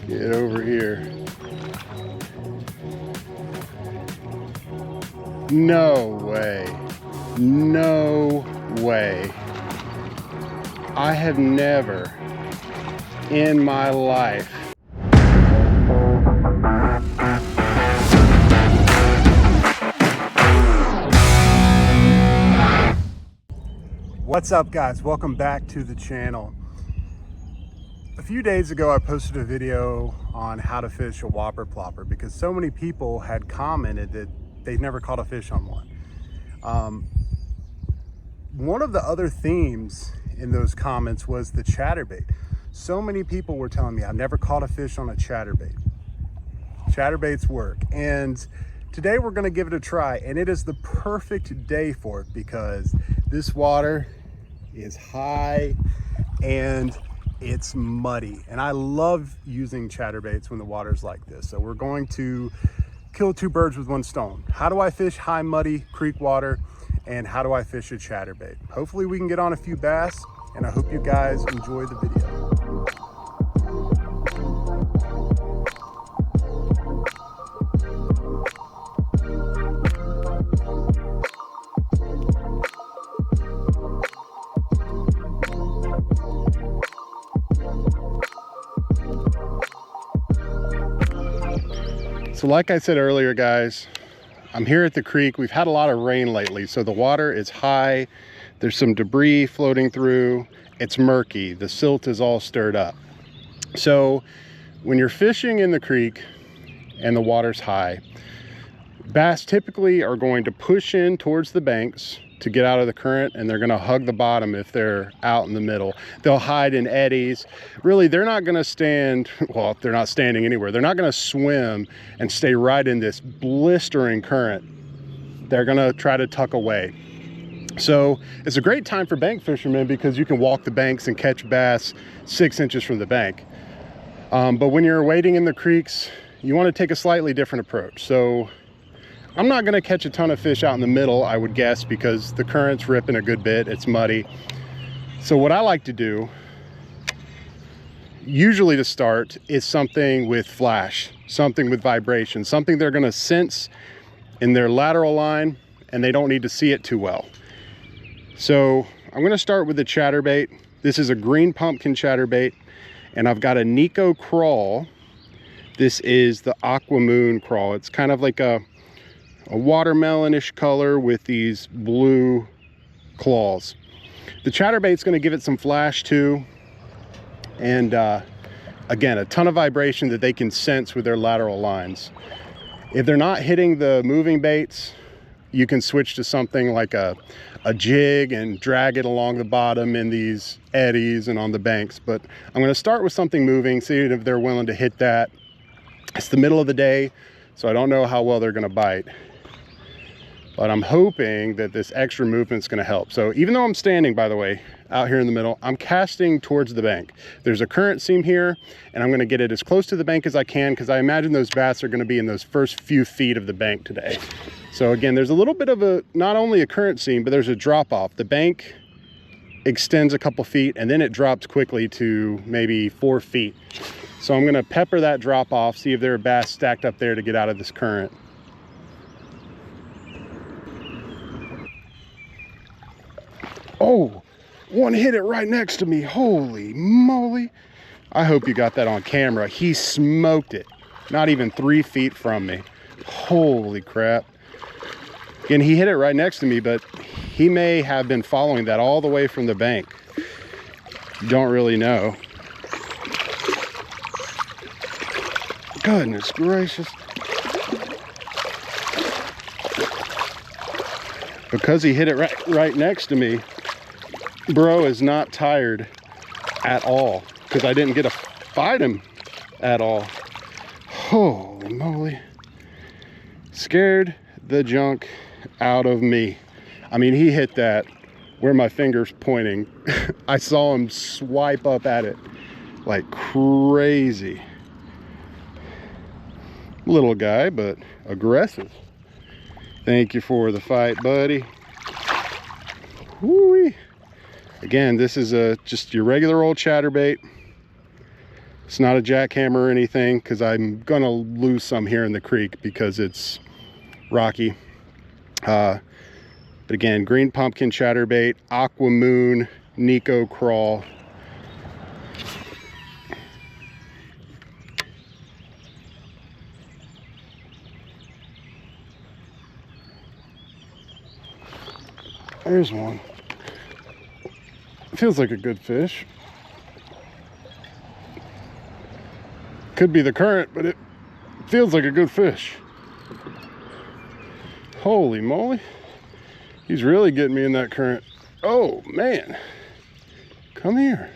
Get over here. No way. No way. I have never in my life What's up, guys? Welcome back to the channel. A few days ago I posted a video on how to fish a whopper plopper because so many people had commented that they've never caught a fish on one. One of the other themes in those comments was the chatterbait. So many people were telling me I've never caught a fish on a chatterbait. Chatterbaits work, and today we're going to give it a try, and it is the perfect day for it because this water is high and it's muddy, and I love using chatterbaits when the water's like this. So we're going to kill two birds with one stone. How do I fish high muddy creek water, and how do I fish a chatterbait? Hopefully we can get on a few bass, and I hope you guys enjoy the video. So like I said earlier, guys, I'm here at the creek. We've had a lot of rain lately, so the water is high. There's some debris floating through. It's murky. The silt is all stirred up. So when you're fishing in the creek and the water's high, bass typically are going to push in towards the banks to get out of the current, and they're going to hug the bottom if they're out in the middle. They'll hide in eddies. Really, they're not going to stand, well, they're not standing anywhere. They're not going to swim and stay right in this blistering current. They're going to try to tuck away. So it's a great time for bank fishermen because you can walk the banks and catch bass 6 inches from the bank. But when you're wading in the creeks, you want to take a slightly different approach. So I'm not going to catch a ton of fish out in the middle, I would guess, because the current's ripping a good bit. It's muddy. So what I like to do, usually to start, is something with flash, something with vibration, something they're going to sense in their lateral line, and they don't need to see it too well. So I'm going to start with the chatterbait. This is a green pumpkin chatterbait, and I've got a Nikko Craw. This is the Aqua Moon Craw. It's kind of like a watermelonish color with these blue claws. The chatterbait's going to give it some flash too, and again, a ton of vibration that they can sense with their lateral lines. If they're not hitting the moving baits, you can switch to something like a jig and drag it along the bottom in these eddies and on the banks. But I'm going to start with something moving, see if they're willing to hit that. It's the middle of the day, so I don't know how well they're going to bite. But I'm hoping that this extra movement's going to help. So even though I'm standing, by the way, out here in the middle, I'm casting towards the bank. There's a current seam here, and I'm going to get it as close to the bank as I can because I imagine those bass are going to be in those first few feet of the bank today. So again, there's a little bit of not only a current seam, but there's a drop off. The bank extends a couple feet, and then it drops quickly to maybe 4 feet. So I'm going to pepper that drop off, see if there are bass stacked up there to get out of this current. Oh, one hit it right next to me. Holy moly. I hope you got that on camera. He smoked it. Not even 3 feet from me. Holy crap. Again, he hit it right next to me, but he may have been following that all the way from the bank. You don't really know. Goodness gracious. Because he hit it right next to me, bro is not tired at all because I didn't get to fight him at all. Holy moly. Scared the junk out of me. I mean, he hit that where my finger's pointing. I saw him swipe up at it like crazy. Little guy, but aggressive. Thank you for the fight, buddy. Woo-wee. Again, this is just your regular old chatterbait. It's not a jackhammer or anything, because I'm gonna lose some here in the creek because it's rocky. But again, green pumpkin chatterbait, aqua moon, Nikko Craw. There's one. Feels like a good fish. Could be the current, but it feels like a good fish. Holy moly. He's really getting me in that current. Oh man. Come here.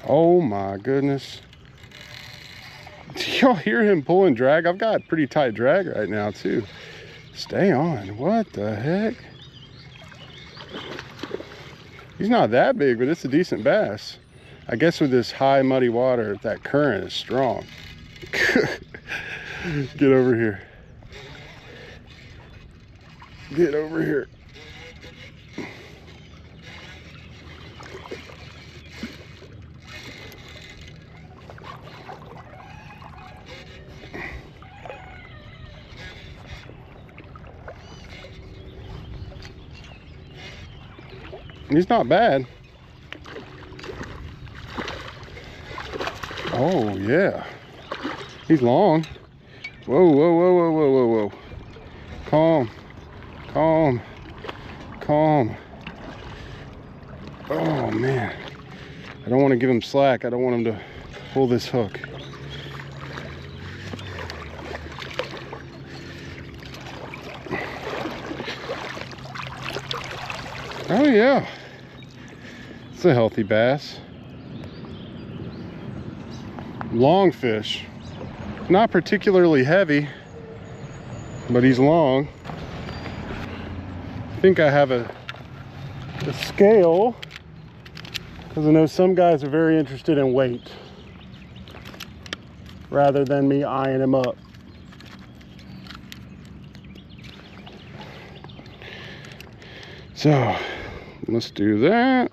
Oh my goodness. Do y'all hear him pulling drag? I've got pretty tight drag right now too. Stay on. What the heck? He's not that big, but it's a decent bass. I guess with this high muddy water, that current is strong. Get over here. Get over here. He's not bad. Oh yeah, he's long. Whoa, whoa, whoa, whoa, whoa, whoa, whoa. Calm, calm, calm. Oh man, I don't want to give him slack. I don't want him to pull this hook. Oh yeah, it's a healthy bass. Long fish, not particularly heavy, but he's long. I think I have a scale, because I know some guys are very interested in weight rather than me eyeing him up. So let's do that.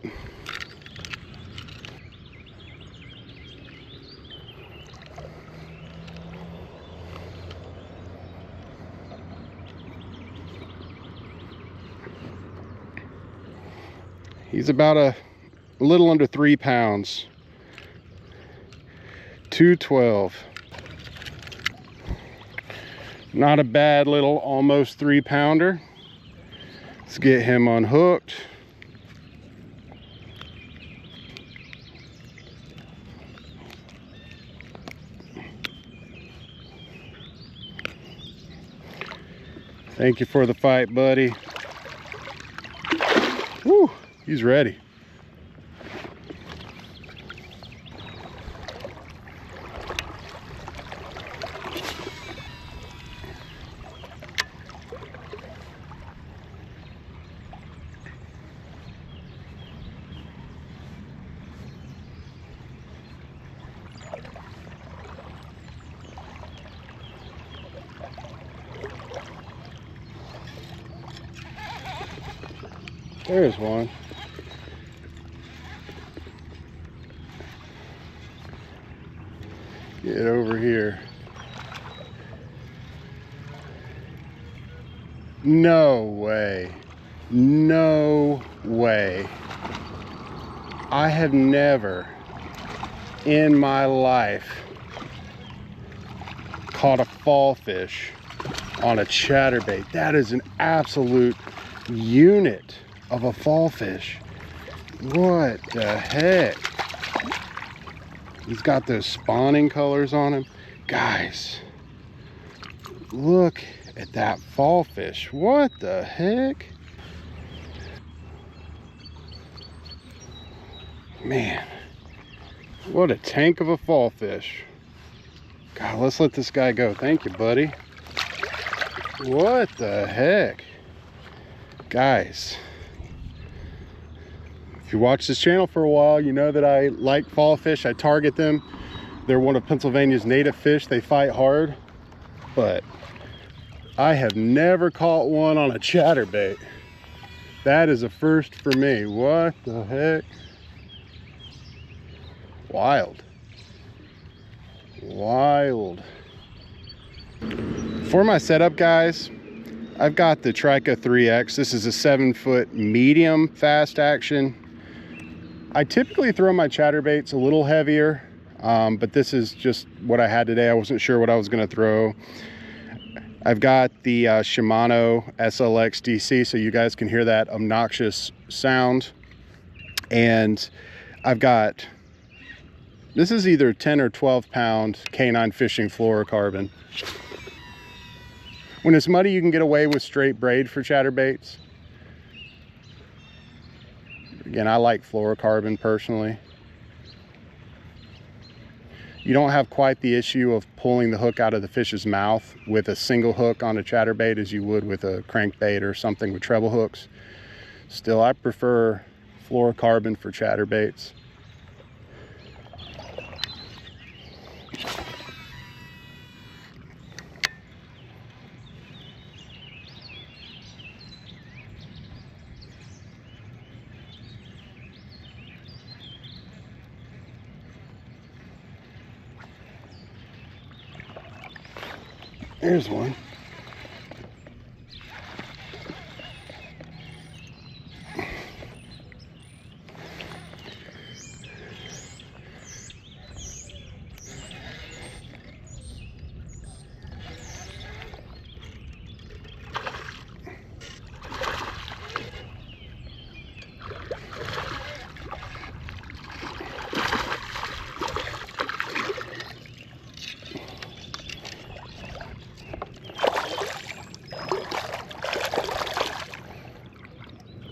He's about a little under 3 pounds. 212. Not a bad little almost 3-pounder. Let's get him unhooked. Thank you for the fight, buddy. Woo, he's ready. There's one. Get over here. No way. No way. I have never in my life caught a fall fish on a chatterbait. That is an absolute unit of a fall fish. What the heck? He's got those spawning colors on him. Guys, look at that fall fish. What the heck? Man, what a tank of a fall fish. God, let's let this guy go. Thank you, buddy. What the heck? Guys, if you watch this channel for a while, you know that I like fall fish. I target them. They're one of Pennsylvania's native fish. They fight hard, but I have never caught one on a chatterbait. That is a first for me. What the heck? Wild. Wild. For my setup, guys, I've got the Trika 3X. This is a 7-foot medium fast action. I typically throw my chatterbaits a little heavier, but this is just what I had today. I wasn't sure what I was going to throw. I've got the Shimano SLX DC, so you guys can hear that obnoxious sound. And I've got, this is either 10 or 12 pound canine fishing fluorocarbon. When it's muddy, you can get away with straight braid for chatterbaits. Again, I like fluorocarbon personally. You don't have quite the issue of pulling the hook out of the fish's mouth with a single hook on a chatterbait as you would with a crankbait or something with treble hooks. Still, I prefer fluorocarbon for chatterbaits. Here's one.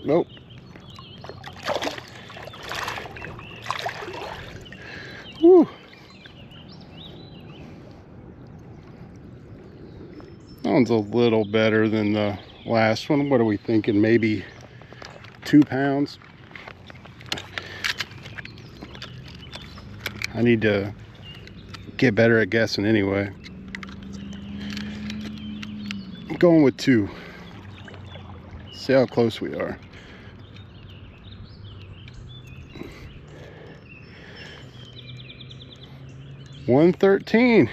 Nope. Whew. That one's a little better than the last one. What are we thinking? Maybe 2 pounds. I need to get better at guessing anyway. I'm going with 2. See how close we are. $113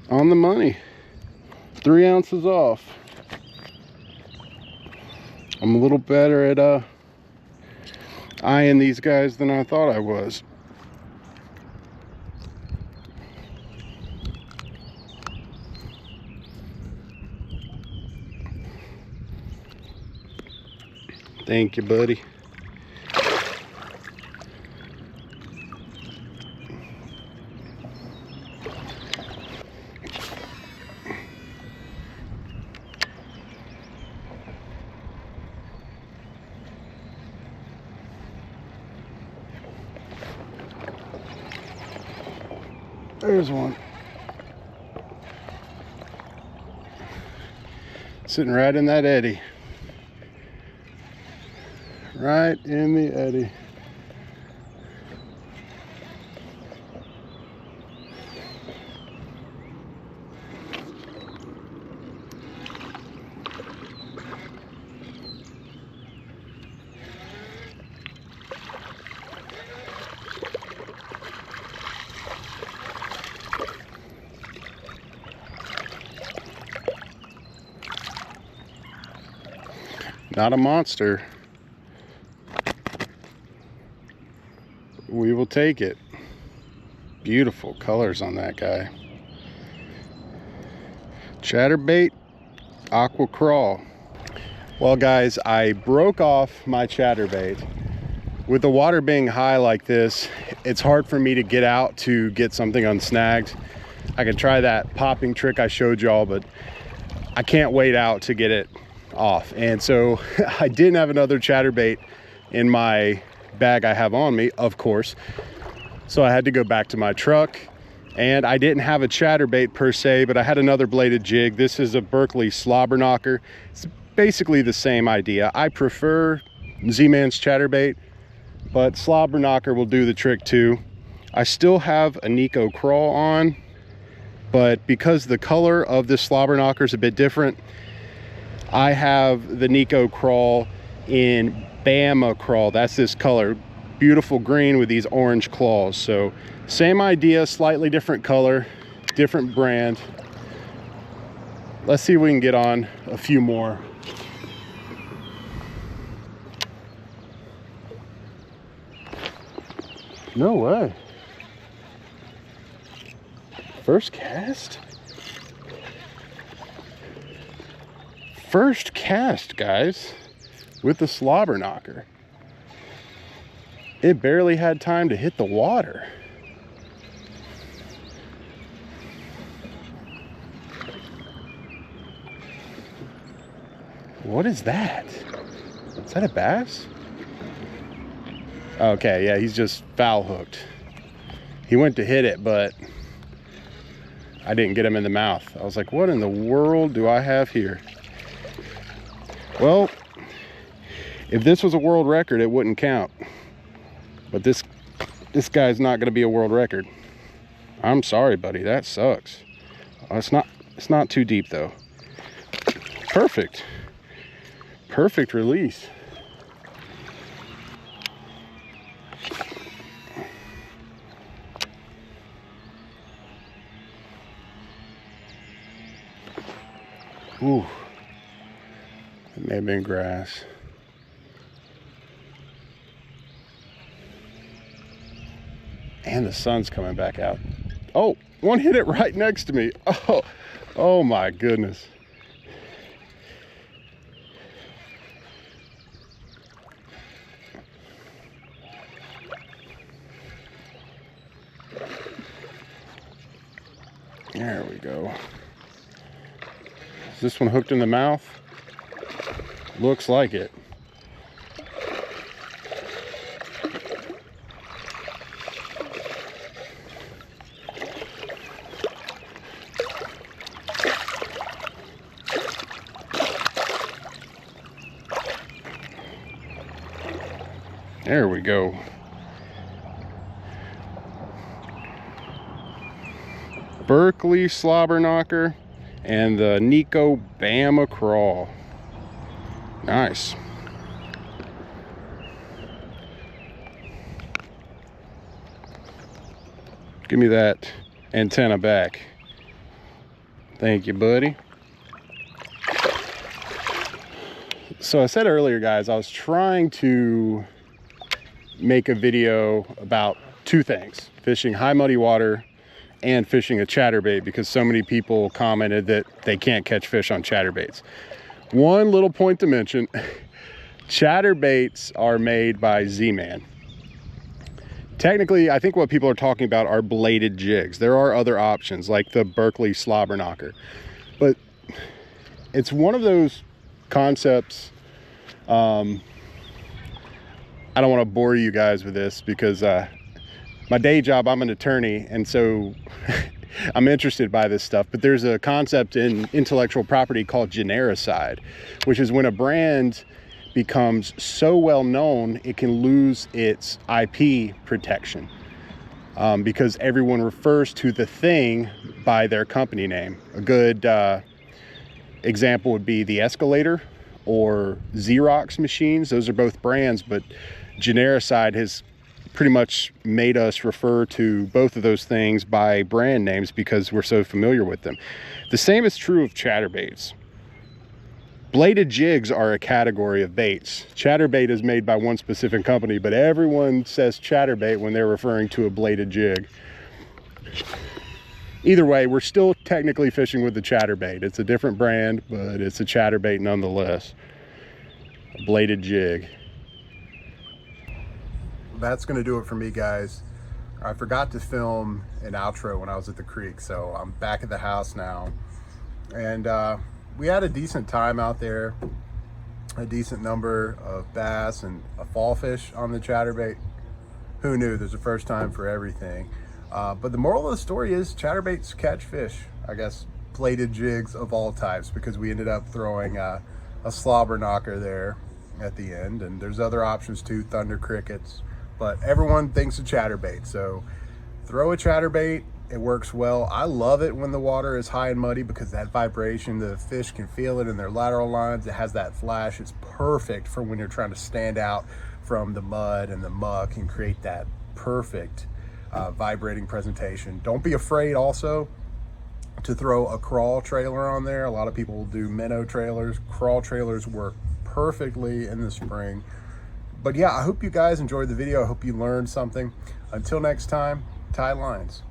on the money. 3 ounces off. I'm a little better at eyeing these guys than I thought I was. Thank you, buddy. There's one. Sitting right in that eddy. Right in the eddy. Not a monster. We will take it. Beautiful colors on that guy. Chatterbait, aqua craw. Well, guys, I broke off my chatterbait. With the water being high like this, it's hard for me to get out to get something unsnagged. I can try that popping trick I showed y'all, but I can't wait out to get it off. And so I didn't have another chatterbait in my bag I have on me, of course. So I had to go back to my truck, and I didn't have a chatterbait per se, but I had another bladed jig. This is a Berkeley slobber knocker. It's basically the same idea. I prefer Z-Man's chatterbait, but slobber knocker will do the trick too. I still have a Nikko Craw on, but because the color of this slobber knocker is a bit different, I have the Nikko Craw in Bama Craw. That's this color, beautiful green with these orange claws. So same idea, slightly different color, different brand. Let's see if we can get on a few more. No way. First cast? First cast, guys, with the slobber knocker. It barely had time to hit the water. What is that? Is that a bass? Okay, yeah, he's just foul hooked. He went to hit it, but I didn't get him in the mouth. I was like, what in the world do I have here? Well, if this was a world record, it wouldn't count. But this guy's not gonna be a world record. I'm sorry, buddy, that sucks. It's not too deep though. Perfect. Perfect release. Ooh, it may have been grass. And the sun's coming back out. Oh, one hit it right next to me. Oh my goodness. There we go. Is this one hooked in the mouth? Looks like it. There we go. Berkeley slobber knocker and the Nikko Bama Craw. Nice. Give me that antenna back. Thank you, buddy. So I said earlier, guys, I was trying to make a video about two things: fishing high muddy water and fishing a chatterbait, because so many people commented that they can't catch fish on chatterbaits. One little point to mention: chatterbaits are made by Z-Man. Technically, I think what people are talking about are bladed jigs. There are other options like the Berkeley slobber knocker, but it's one of those concepts. I don't want to bore you guys with this because my day job, I'm an attorney, and so I'm interested by this stuff. But there's a concept in intellectual property called genericide, which is when a brand becomes so well known it can lose its IP protection, because everyone refers to the thing by their company name. A good example would be the Escalator or Xerox machines. Those are both brands, but genericide has pretty much made us refer to both of those things by brand names because we're so familiar with them. The same is true of chatterbaits. Bladed jigs are a category of baits. Chatterbait is made by one specific company, but everyone says chatterbait when they're referring to a bladed jig. Either way, we're still technically fishing with the chatterbait. It's a different brand, but it's a chatterbait nonetheless. A bladed jig. That's gonna do it for me, guys. I forgot to film an outro when I was at the creek, so I'm back at the house now. And we had a decent time out there, a decent number of bass and a fall fish on the chatterbait. Who knew? There's a first time for everything. But the moral of the story is chatterbaits catch fish. I guess bladed jigs of all types, because we ended up throwing a slobber knocker there at the end, and there's other options too, thunder crickets. But everyone thinks a chatterbait, so throw a chatterbait It works well. I love it when the water is high and muddy because that vibration, the fish can feel it in their lateral lines. It has that flash. It's perfect for when you're trying to stand out from the mud and the muck and create that perfect vibrating presentation. Don't be afraid also to throw a crawl trailer on there. A lot of people will do minnow trailers. Crawl trailers work perfectly in the spring. But yeah, I hope you guys enjoyed the video. I hope you learned something. Until next time, tie lines.